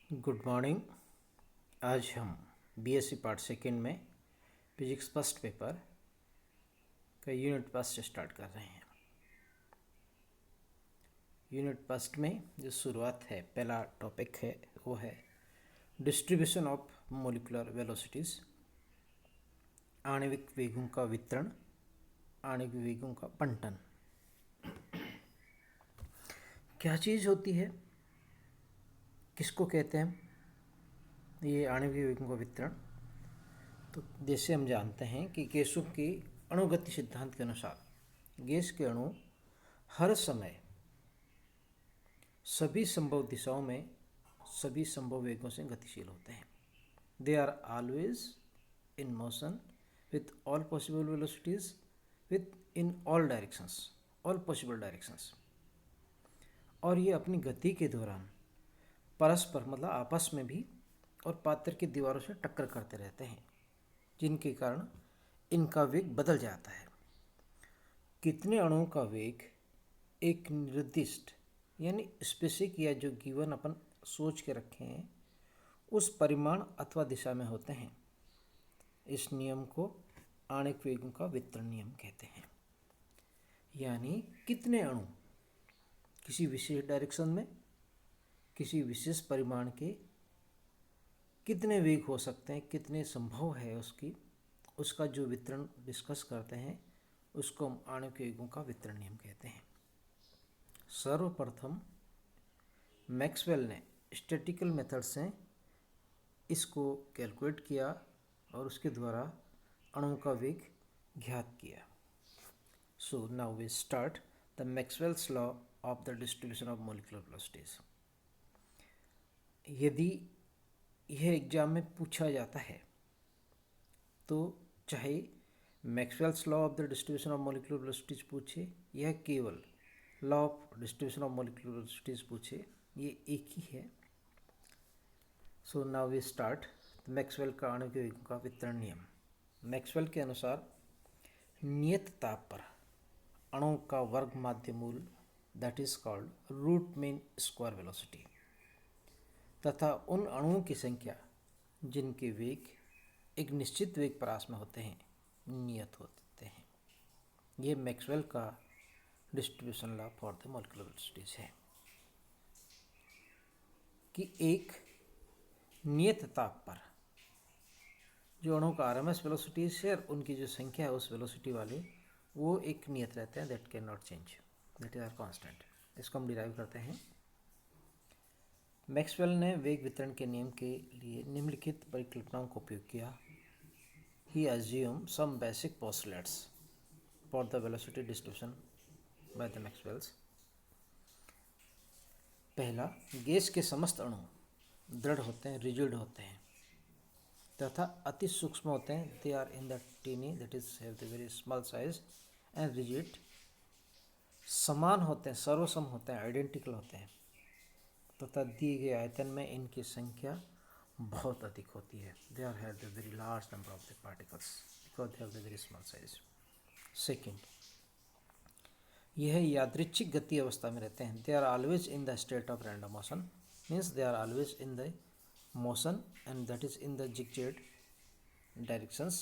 Good morning. आज हम BSc part second में फिजिक्स फर्स्ट पेपर का यूनिट फर्स्ट स्टार्ट कर रहे हैं। यूनिट फर्स्ट में जो शुरुआत है, पहला टॉपिक है वो है डिस्ट्रीब्यूशन ऑफ मोलिकुलर वेलोसिटीज़, आणविक वेगों का वितरण, आणविक वेगों का बंटन। क्या चीज़ होती है, किसको कहते हैं ये आणविक वेगों का वितरण? तो जैसे हम जानते हैं कि गैसों के अणुगति सिद्धांत के अनुसार गैस के अणु हर समय सभी संभव दिशाओं में सभी संभव वेगों से गतिशील होते हैं। They are always in motion with all possible velocities within all directions, all possible directions. और ये अपनी गति के दौरान परस्पर मतलब आपस में भी और पात्र की दीवारों से टक्कर करते रहते हैं, जिनके कारण इनका वेग बदल जाता है। कितने अणुओं का वेग एक निर्दिष्ट यानी स्पेसिफिक या जो गिवन अपन सोच के रखे हैं उस परिमाण अथवा दिशा में होते हैं, इस नियम को आणविक वेगों का वितरण नियम कहते हैं। यानी कितने अणु किसी विशेष डायरेक्शन में किसी विशेष परिमाण के कितने वेग हो सकते हैं, कितने संभव है उसका जो वितरण डिस्कस करते हैं उसको हम आणविक वेगों का वितरण नियम कहते हैं। सर्वप्रथम मैक्सवेल ने स्टैटिकल मेथड से इसको कैलकुलेट किया और उसके द्वारा अणुओं का वेग ज्ञात किया। So now we start the Maxwell's law of the distribution of molecular velocities. यदि यह एग्जाम में पूछा जाता है तो चाहे Maxwell's law of the distribution of molecular velocities पूछे या केवल law of distribution of molecular velocities पूछे, ये एक ही है। So now we start Maxwell का आणविक वेगों का वितरण नियम। मैक्सवेल के अनुसार नियत ताप पर अणुओं का वर्ग माध्य मूल that is called root mean square velocity तथा उन अणुओं की संख्या जिनके वेग एक निश्चित वेग परास में होते हैं नियत होते हैं। ये मैक्सवेल का distribution law for the molecular velocities है कि एक नियत ताप पर जो अणुओं का आरएमएस वेलोसिटीज है और उनकी जो संख्या है उस वेलोसिटी वाले वो एक नियत रहते हैं, that can not change, that is are constant. इसको हम डिराइव करते हैं। मैक्सवेल ने वेग वितरण के नियम के लिए निम्नलिखित परिकल्पनाओं का उपयोग किया। ही assumed some basic postulates for the velocity distribution by the Maxwells. पहला, गैस के समस्त अणु दृढ़ होते हैं, रिजिड होते हैं तथा अति सूक्ष्म होते हैं। They are in the tiny that is have the very small size and rigid. समान होते हैं, सर्वसम होते हैं, आइडेंटिकल होते हैं तथा दिए गए आयतन में इनकी संख्या बहुत अधिक होती है। They are have the very large number of the particles because they have the very small size. Second, यह यादृच्छिक गति अवस्था में रहते हैं। They are always in the state of random motion, means they are always in the motion and that is in the zigzag directions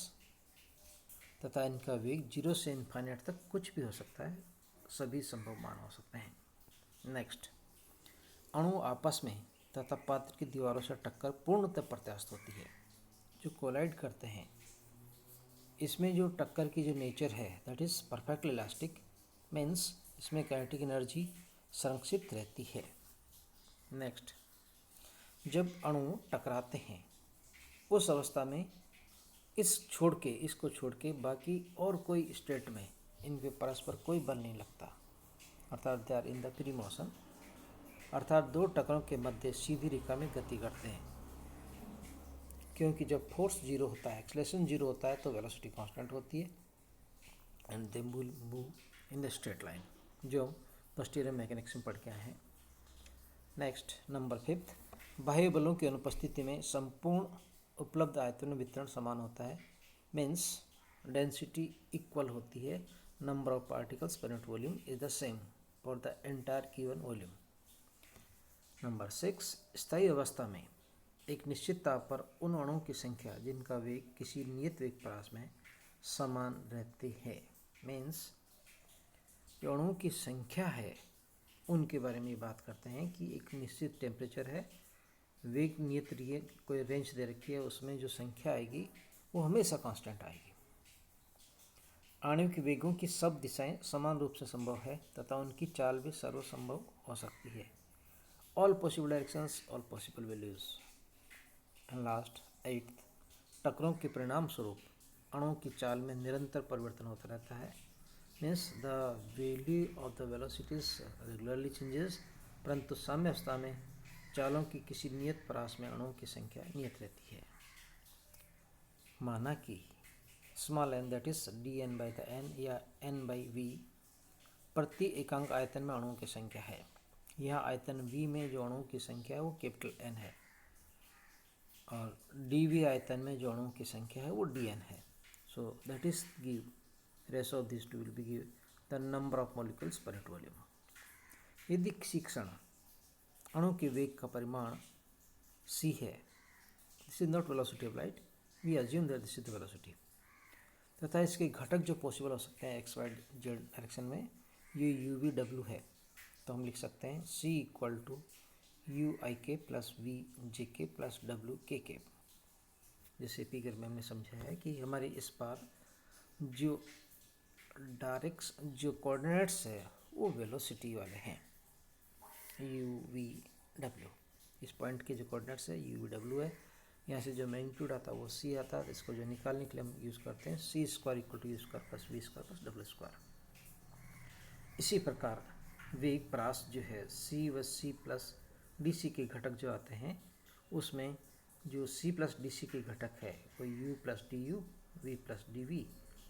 तथा इनका वेग 0 से इन्फाइनाइट तक कुछ भी हो सकता है, सभी संभव मान हो सकते हैं। नेक्स्ट, अणु आपस में तथा पात्र की दीवारों से टक्कर पूर्णतः प्रत्यास्थ होती है। जो कोलाइड करते हैं इसमें जो टक्कर की जो नेचर है that is perfectly elastic, means इसमें काइनेटिक एनर्जी संरक्षित रहती है। नेक्स्ट, जब अणु टकराते हैं उस अवस्था में इसको छोड़ के बाकी और कोई स्टेट में इनके परस्पर कोई बल नहीं लगता, अर्थात they are in the free motion, अर्थात दो टकरों के मध्य सीधी रेखा में गति करते हैं। क्योंकि जब फोर्स 0 होता है, एक्सेलरेशन 0 होता है तो वेलोसिटी कांस्टेंट होती है and they move in the straight line, जो हम फर्स्ट ईयर मैकेनिक्स में पढ़ के आए हैं। नेक्स्ट, नंबर 5, बाह्य बलों की अनुपस्थिति में संपूर्ण उपलब्ध आयतन वितरण समान होता है, मीन्स डेंसिटी इक्वल होती है। नंबर ऑफ पार्टिकल्स पर unit volume is the same for the entire given volume. Number 6, स्थायी अवस्था में एक निश्चित ताप पर उन अणुओं की संख्या जिनका वेग किसी नियत वेग परास में समान रहती है। मीन्स जो अणुओं की संख्या है उनके बारे में बात करते हैं कि एक निश्चित टेम्परेचर है, वेग नियत कोई रेंज दे रखी है, उसमें जो संख्या आएगी वो हमेशा कांस्टेंट आएगी। आणविक वेगों की सब दिशाएं समान रूप से संभव है तथा उनकी चाल भी सर्वसंभव हो सकती है। All possible directions, all possible values. And last 8th, टकराव के परिणाम स्वरूप अणुओं की चाल में निरंतर परिवर्तन होता रहता है। Means the value of the velocities regularly changes, परंतु साम्यावस्था में चालों की किसी नियत परास में अणुओं की संख्या नियत रहती है। माना कि small n that is dn by the n या n बाई v प्रति एकांक आयतन में अणुओं की संख्या है। यह आयतन v में जो अणुओं की संख्या है वो कैपिटल N है और dv आयतन में जो अणुओं की संख्या है वो dn है। So that is give ratio of this two will be give the number of molecules per unit volume. यदि किसी क्षण अणु के वेग का परिमाण c है, this is not velocity of light, we assume that this is the velocity, तथा इसके घटक जो पॉसिबल हो सकते हैं एक्स वाई जेड डायरेक्शन में, ये यू वी डब्ल्यू है, तो हम लिख सकते हैं c इक्वल टू यू आई के प्लस वी जे के प्लस डब्ल्यू के के। जैसे फिगर में हमने समझा है कि हमारे इस बार जो जो कोऑर्डिनेट्स है वो वेलोसिटी वाले हैं, यू वी डब्ल्यू। इस पॉइंट के जो कोऑर्डिनेट्स है यू वी डब्ल्यू है। यहाँ से जो मैग्नीट्यूड आता है वो c आता है, इसको जो निकालने के लिए हम यूज़ करते हैं c square equal to u square plus v square plus डब्ल्यू स्क्वायर। इसी प्रकार वेग परास जो है c व c प्लस डी सी के घटक जो आते हैं उसमें जो c प्लस डी सी के घटक है वो u plus D U, V plus D V,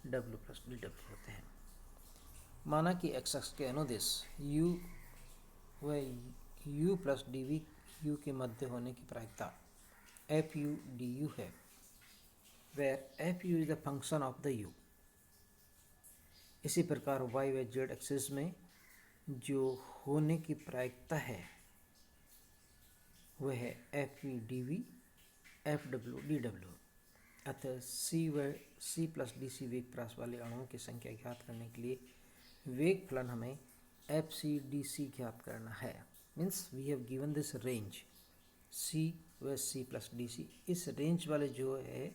W plus D W होते हैं। माना कि एक्स एक्स के अनुदिश u व u plus D v u के मध्य होने की प्रायिकता एफ यू डी यू है, where f u is the function of the u. इसी प्रकार वाई व जेड एक्सिस में जो होने की प्रायिकता है वह है F V D V F W D W. अतः सी व सी प्लस डी सी वेग परास वाले अणुओं की संख्या ज्ञात करने के लिए वेग फलन हमें एफ सी डी सी ज्ञात करना है। Means we have given this range C व सी प्लस डी सी। इस रेंज वाले जो है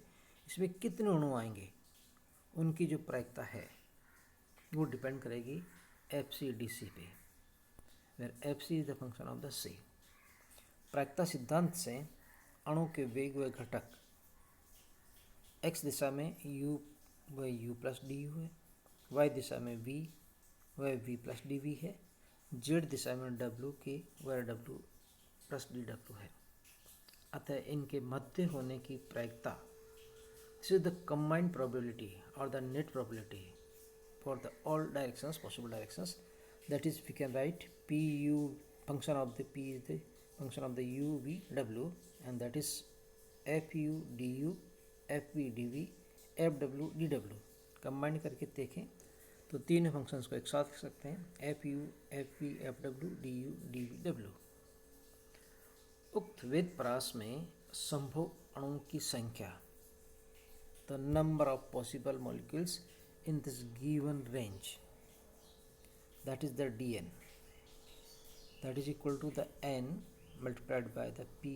इसमें कितने अणु आएंगे उनकी जो प्रायिकता है वो डिपेंड करेगी एफ सी डी सी पे, where F C is the function of the C. प्रायिकता सिद्धांत से अणु के वेग व घटक एक्स दिशा में u व u प्लस डी यू है, y दिशा में v व v प्लस डी वी है, z दिशा में w के व w प्लस डी डब्ल्यू है। अतः इनके मध्य होने की प्रायिकता, this is the combined probability और the net probability for the all directions possible directions, that is we can write p u function of the p is the function of the u v w and that is f u d u f v d v f w d w। Combine करके देखें तो तीन functions को एक साथ लिख सकते हैं F U F V F W D U D V W. उक्त वेग परास में संभव अणुओं की संख्या, the number of possible molecules in this given range, that is the dn, that is equal to the n multiplied by the p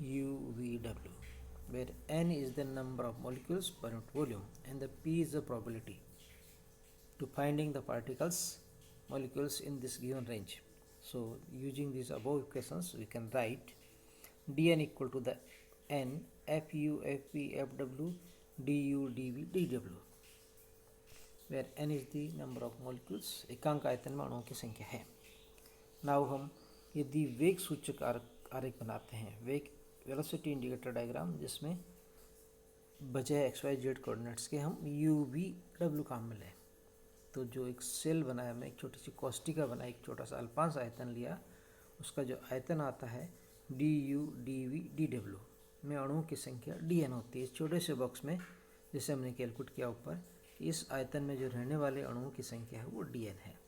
u v w, where n is the number of molecules per unit volume and the p is the probability to finding the particles molecules in this given range. So using these above equations we can write dn equal to the n f u f v f w d u d v d w, where n is the number of molecules, एकांक आयतन में अणुओं की संख्या है। Now हम यदि वेग सूचक आरेख बनाते हैं, वेग वेलोसिटी इंडिकेटर डायग्राम, जिसमें बजाय एक्स वाई जेड कोऑर्डिनेट्स के हम यू वी डब्ल्यू काम मिले, तो जो एक सेल बनाया हमने, एक छोटी सी कोष्टिका बनाई, एक छोटा सा अल्पांश आयतन लिया, उसका जो आयतन आता है d U D we D डब्ल्यू में अणुओं की संख्या डी एन होती है। इस छोटे से बॉक्स में जैसे हमने कैलकुलेट किया ऊपर, इस आयतन में जो रहने वाले अणुओं की संख्या है वो dn है।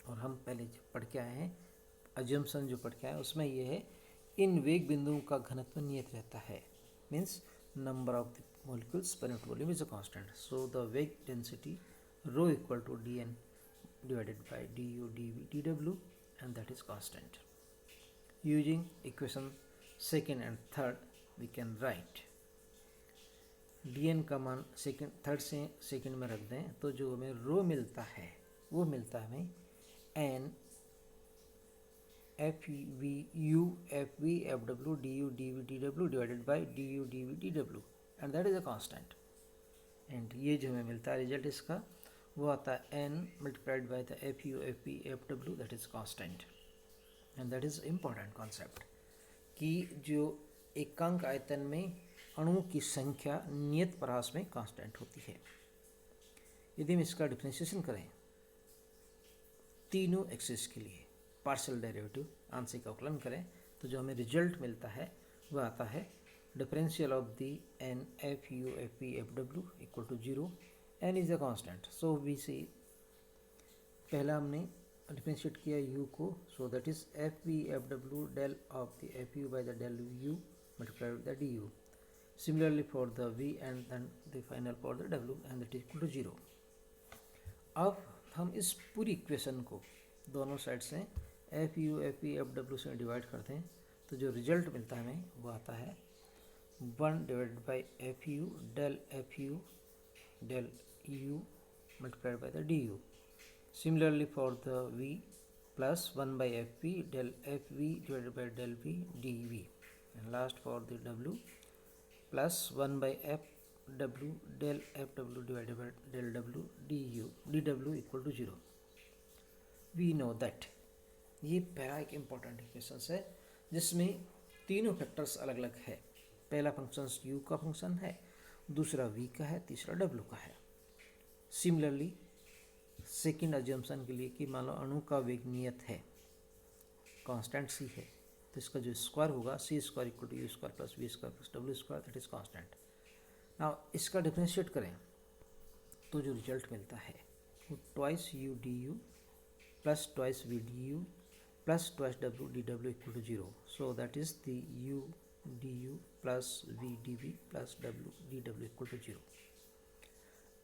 और हम पहले जो पढ़ के आए हैं, अजम्पशन जो पढ़ के आए उसमें ये है इन वेग बिंदुओं का घनत्व नियत रहता है, means number of the molecules per unit volume is a constant. So the weight density rho equal to dn divided by du dv dw, and that is constant. Using equation second and third we can write dn का मान second third से second में रख दें तो जो हमें रो मिलता है वो मिलता है हमें n F V U F V F W D U D we D W divided by D U D we D W, and that is a constant. And ये जो हमें मिलता है रिजल्ट इसका वो आता है n multiplied by the F U F V F W, that is constant. And that is important concept कि जो एकांक आयतन में अणुओं की संख्या नियत परास में कांस्टेंट होती है. यदि हम इसका डिफरेंशिएशन करें तीनों एक्सिस के लिए पार्शियल डेरिवेटिव आंशिक अवकलन करें तो जो हमें रिजल्ट मिलता है वह आता है differential of the N F you F P F W equal to 0. N is a constant, so we see पहला हमने डिफरेंशिएट किया u को, so that is F V F W del of the F U by the del U multiplied with the D U. Similarly for the v and then the final for the w, and that is equal to 0. अब हम इस पूरी equation को दोनों side से F you F P F W से divide करते हैं तो जो रिजल्ट मिलता है हमें वो आता है 1 divided by F you del U multiplied by the D U. Similarly for the V plus 1 by F P del F V divided by del V D V, and last for the W plus 1 by F W del F W divided by del W D W equal to 0. We know that ये पहला एक important equation है जिसमें तीनों factors अलग अलग है. पहला फंक्शन u का फंक्शन है, दूसरा v का है, तीसरा w का है. सिमिलरली सेकेंड अजम्पशन के लिए कि मान लो अणु का वेग नियत है, कांस्टेंट c है, तो इसका जो स्क्वायर होगा c square equal to u square plus v square plus w square, that is constant. Now इसका डिफरेंशिएट करें तो जो रिजल्ट मिलता है वो twice u d u plus twice v d u plus twice w dw equal to 0. So that is the u du plus v dv plus w dw equal to 0.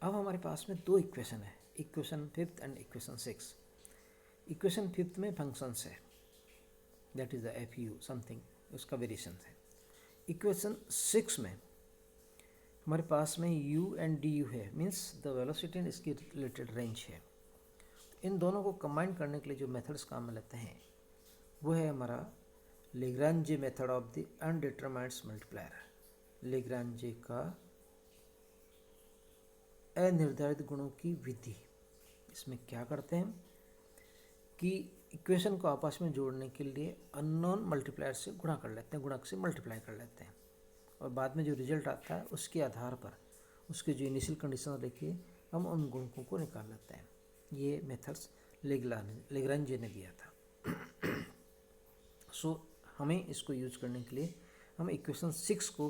अब हमारे पास में दो इक्वेशन है, equation fifth and equation six. Equation fifth में functions है, that is the F you something, उसका variation है. Equation six में हमारे पास में u एंड डी यू है, मीन्स द वेलोसिटी एंड इसकी रिलेटेड रेंज है. इन दोनों को कंबाइन करने के लिए जो मेथड्स काम में लेते हैं वो है हमारा Lagrange method of the undetermined multiplier. Lagrange का अनिर्धारित गुणों की विधि. इसमें क्या करते हैं कि इक्वेशन को आपस में जोड़ने के लिए अननोन मल्टीप्लायर से गुणा कर लेते हैं, गुणक से मल्टीप्लाई कर लेते हैं, और बाद में जो रिजल्ट आता है उसके आधार पर उसके जो इनिशियल कंडीशन देखिए हम उन गुणकों को निकाल लेते हैं. ये मेथड्स लेग्रांजे ने दिया था. सो हमें इसको यूज करने के लिए हम इक्वेशन 6 को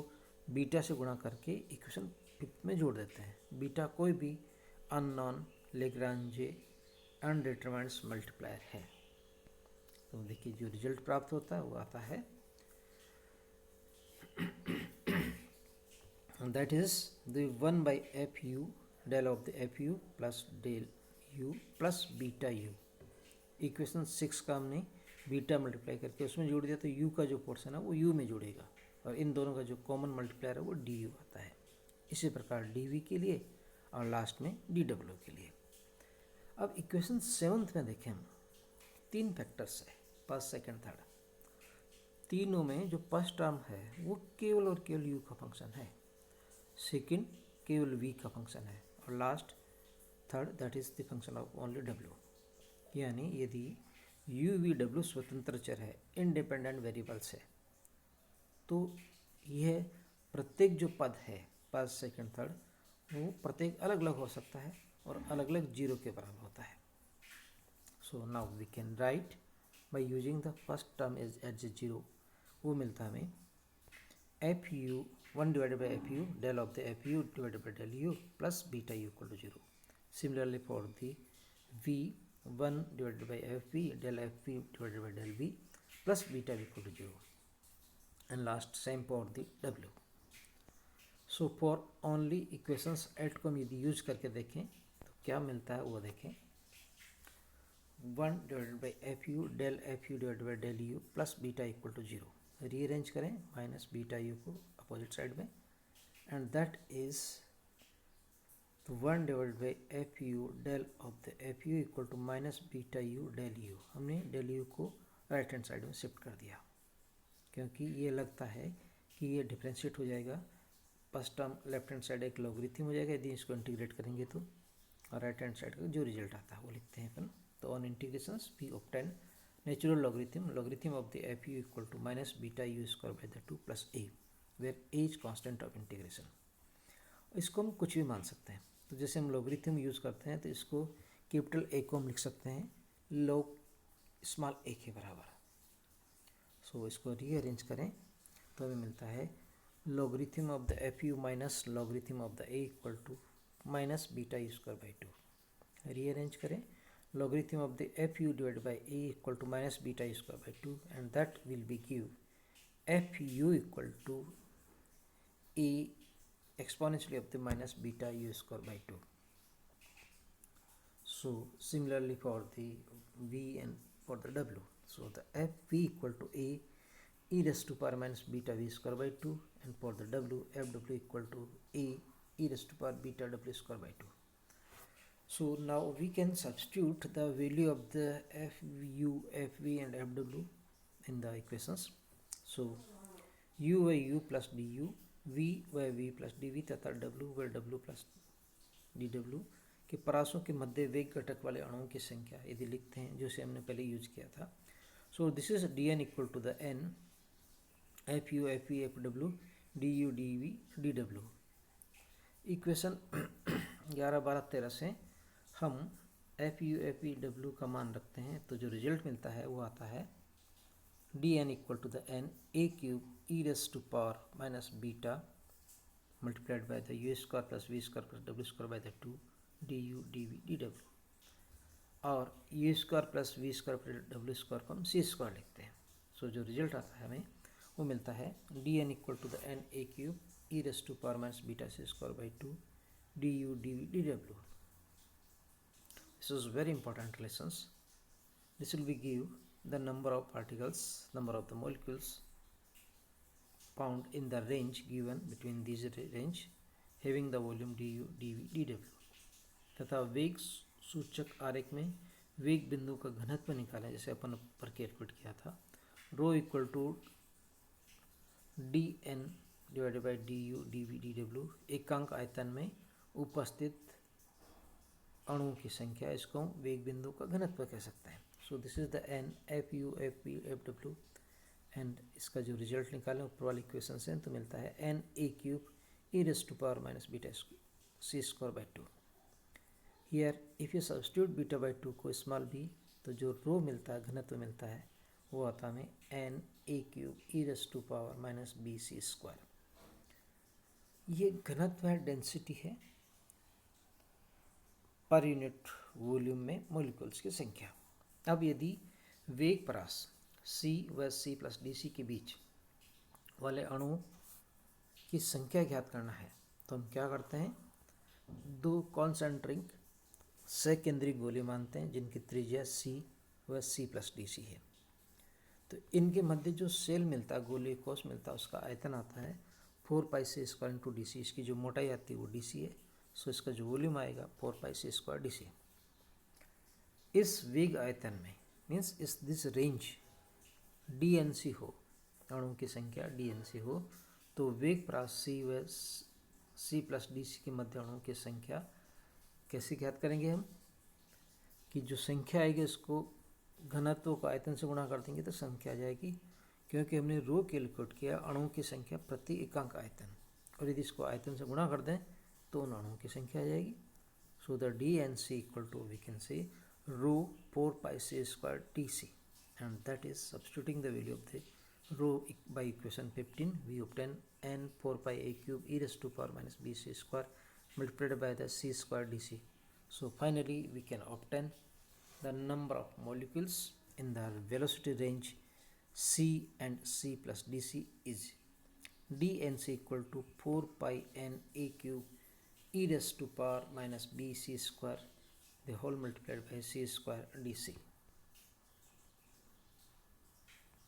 बीटा से गुणा करके इक्वेशन 5 में जोड़ देते हैं. बीटा कोई भी अननोन लेग्रांजे अनडिटरमाइंड मल्टीप्लायर है. तो देखिए जो रिजल्ट प्राप्त होता है वो आता है that is the 1 by F you del of the F u plus del u plus beta u. Equation 6 का हमने बीटा मल्टीप्लाई करके उसमें जोड़ दिया तो u का जो पोर्शन है वो u में जुड़ेगा, और इन दोनों का जो कॉमन मल्टीप्लायर है वो du आता है. इसी प्रकार dv के लिए और लास्ट में dw के लिए. अब इक्वेशन 7 में देखें हम तीन फैक्टर्स है, फर्स्ट सेकंड थर्ड. तीनों में जो फर्स्ट टर्म है वो केवल और केवल u का फंक्शन है, सेकंड केवल v का फंक्शन है, और last third that is the function of only w. यानी यदि u v w स्वतंत्र चर है, इंडिपेंडेंट वेरिएबल्स है, तो यह प्रत्येक जो पद है फर्स्ट सेकंड थर्ड वो प्रत्येक अलग अलग हो सकता है और अलग अलग जीरो के बराबर होता है. So now we can write by using the first term is at the zero. वो मिलता है हमें f u 1 divided by F you del of the F u divided by del u plus beta u equal to 0. Similarly for the v 1 divided by fv del fv divided by del v plus beta equal to 0. and last same for the W. So for only equations eight को हम यदि use करके देखें तो क्या मिलता है वो देखें. 1 divided by F you del f u divided by del u plus beta equal to 0. Rearrange करें माइनस बीटा यू को अपोजिट साइड में, and that is 1 divided by F you del of the F you equal to minus beta u del u. हमने del u को right hand side में shift कर दिया क्योंकि ये लगता है कि ये डिफ्रेंशिएट हो जाएगा. First term left hand side एक लॉगरिथम हो जाएगा यदि इसको इंटीग्रेट करेंगे तो, और राइट हैंड साइड का जो रिजल्ट आता है वो लिखते हैं अपन. तो on integrations we obtain natural logarithm of the F you equal to minus beta you square by the 2 plus a, where a is constant of integration. इसको हम कुछ भी मान सकते हैं. तो जैसे हम लॉगरिथम यूज़ करते हैं तो इसको कैपिटल ए को हम लिख सकते हैं लॉग स्मॉल ए के बराबर. सो इसको रीअरेंज करें तो हमें मिलता है logarithm of the F U minus logarithm of the A equal to minus beta you square by 2. Rearrange करें logarithm of the F U divide by A equal to minus beta you square by 2, and that will be give F you equal to A exponentially of the minus beta u square by 2. So similarly for the v and for the w, so the f v equal to a e raised to power minus beta v square by 2, and for the w f w equal to a e raised to power beta w square by 2. So now we can substitute the value of the f u f v and f w in the equations. So u by u plus du, v by v plus D v तथा w by w plus D डब्ल्यू के परासों के मध्य वेग घटक वाले अणुओं की संख्या यदि लिखते हैं जैसे हमने पहले यूज किया था. So this is D N equal to the N F U F V F W D U D we D W. Equation 11, 12, 13 से हम F U F V W का मान रखते हैं तो जो रिजल्ट मिलता है वो आता है dn equal to the n a cube e raised to power minus beta multiplied by the u square plus v square plus w square by the 2 du dv dw, और u square plus v square plus डब्ल्यू square को हम सी square लिखते हैं. सो जो result आता है हमें वो मिलता है d N equal to the n a cube e raise to power minus beta c square by 2 d U D we D डब्ल्यू. This is very important relations. This will be give the number of particles, number of the molecules found in the range given between these range having the volume du dv dw. तथा वेग सूचक आरेख में वेग बिंदु का घनत्व निकालें जैसे अपन ऊपर कैलकुलेट किया था. Rho equal to D N divided by D U D we D W, एकांक आयतन में उपस्थित अणुओं की संख्या, इसको वेग बिंदु का घनत्व कह सकते हैं. So this is the N F U F V F डब्ल्यू, एंड इसका जो रिजल्ट निकालें ऊपर वाली इक्वेशन से तो मिलता है n a cube e raise to power minus beta c square by 2. Here if you substitute beta by 2 को स्मॉल बी तो जो रो मिलता है घनत्व मिलता है वो आता हमें n a cube e raise to power minus b c square. ये घनत्व है, डेंसिटी है पर यूनिट वॉल्यूम में मॉलिक्यूल्स की संख्या. अब यदि वेग परास c व c प्लस डी सी के बीच वाले अणुओं की संख्या ज्ञात करना है तो हम क्या करते हैं, दो कॉन्सेंट्रिक सकेंद्री गोले मानते हैं जिनकी त्रिज्या c व c प्लस डी सी है. तो इनके मध्य जो सेल मिलता है, गोले कोष मिलता है, उसका आयतन आता है 4 पाई सी स्क्वायर इंटू डी सी. इसकी जो मोटाई आती है वो डी सी है. सो इसका जो वॉल्यूम आएगा 4 पाई सी स्क्वायर डी सी. इस वेग आयतन में मीन्स इस this range d n c हो, अणुओं की संख्या डी एन सी हो, तो वेग प्रास सी व सी प्लस डी सी के मध्य अणुओं की संख्या कैसे ज्ञात करेंगे हम, कि जो संख्या आएगी उसको घनत्व को आयतन से गुणा कर देंगे तो संख्या आ जाएगी, क्योंकि हमने रो कैलकुलेट किया अणुओं की संख्या प्रति एकांक आयतन, और यदि इसको आयतन से गुणा कर दें तो उन अणुओं की संख्या आ जाएगी. So the d n c equal to we can say rho 4 pi c square tc, and that is substituting the value of the rho by equation 15 we obtain n 4 pi a cube e raised to power minus b c square multiplied by the c square dc. So finally we can obtain the number of molecules in the velocity range C and C plus dc is dnc equal to 4 pi n a cube e raised to power minus bc square the whole multiplied by c square dc.